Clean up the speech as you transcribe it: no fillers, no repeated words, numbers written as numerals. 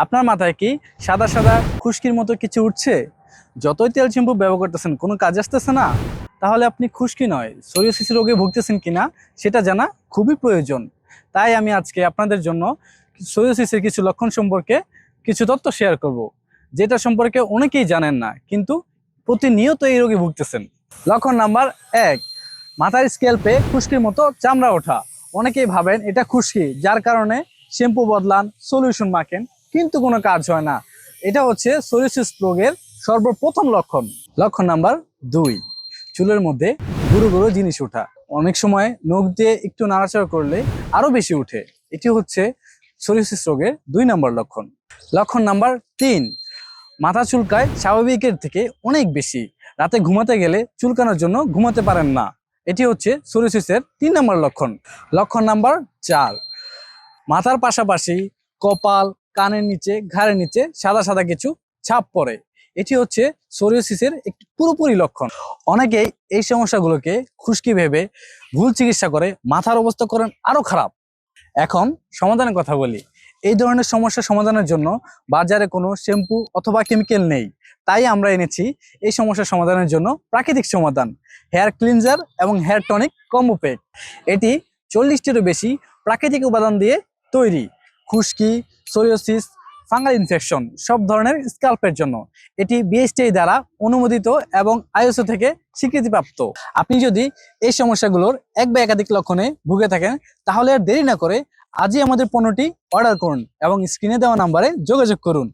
আপনার মাথায় কি সাদা সাদা খুশকির মতো কিছু উঠছে? যতই তেল শ্যাম্পু ব্যবহার করতেছেন কোনো কাজ আসতেছে না? তাহলে আপনি খুশকি নয় সোরিয়াসিস রোগে ভুগতেছেন কিনা সেটা জানা খুবই প্রয়োজন। তাই আমি আজকে আপনাদের জন্য সোরিয়াসিসের কিছু লক্ষণ সম্পর্কে কিছু তথ্য শেয়ার করব, যেটা সম্পর্কে অনেকেই জানেন না, কিন্তু প্রতিনিয়ত এই রোগে ভুগতেছেন। লক্ষণ নাম্বার 1, মাথার স্ক্যাল্পে খুশকির মতো চামড়া ওঠা। অনেকেই ভাবেন এটা খুশকি, যার কারণে শ্যাম্পু বদলান, সলিউশন মাখেন, কিন্তু কোনো কাজ হয় না। এটা হচ্ছে সোরিয়াসিস রোগের সর্বপ্রথম লক্ষণ। লক্ষণ নাম্বার 2, চুলের মধ্যে গুঁড়ো গুঁড়ো জিনিস ওঠা। অনেক সময় নখ দিয়ে একটু নাড়াচাড়া করলে আরো বেশি উঠে। এটি হচ্ছে সোরিয়াসিস রোগের 2 নম্বর লক্ষণ। লক্ষণ নাম্বার 3, মাথা চুলকায় স্বাভাবিকের থেকে অনেক বেশি। রাতে ঘুমাতে গেলে চুলকানোর জন্য ঘুমাতে পারেন না। এটি হচ্ছে সোরিয়াসিসের 3 নম্বর লক্ষণ। লক্ষণ নাম্বার 4, মাথার পাশাপাশি কপাল, কানের নিচে, ঘাড়ের নিচে সাদা সাদা কিছু ছাপ পড়ে। এটি হচ্ছে সোরিয়াসিসের একটি পুরোপুরি লক্ষণ। অনেকেই এই সমস্যাগুলোকে খুশকি ভেবে ভুল চিকিৎসা করে মাথার অবস্থা করেন আরো খারাপ। এখন সমাধানের কথা বলি। এই ধরনের সমস্যা সমাধানের জন্য বাজারে কোনো শ্যাম্পু অথবা কেমিক্যাল নেই। তাই আমরা এনেছি এই সমস্যার সমাধানের জন্য প্রাকৃতিক সমাধান, হেয়ার ক্লিনজার এবং হেয়ার টনিক কম্বো প্যাক। এটি 40টিরও বেশি প্রাকৃতিক উপাদান দিয়ে তৈরি। খুশকি, সোরিয়াসিস, ফাঙ্গাল ইনফেকশন সব ধরনের স্ক্যাল্পের জন্য। এটি বিএসটিআই দ্বারা অনুমোদিত এবং আইএসও থেকে স্বীকৃতিপ্রাপ্ত। আপনি যদি এই সমস্যাগুলোর এক বা একাধিক লক্ষণে ভুগে থাকেন, তাহলে আর দেরি না করে আজই আমাদের পণ্যটি অর্ডার করুন এবং স্ক্রিনে দেওয়া নাম্বারে যোগাযোগ করুন।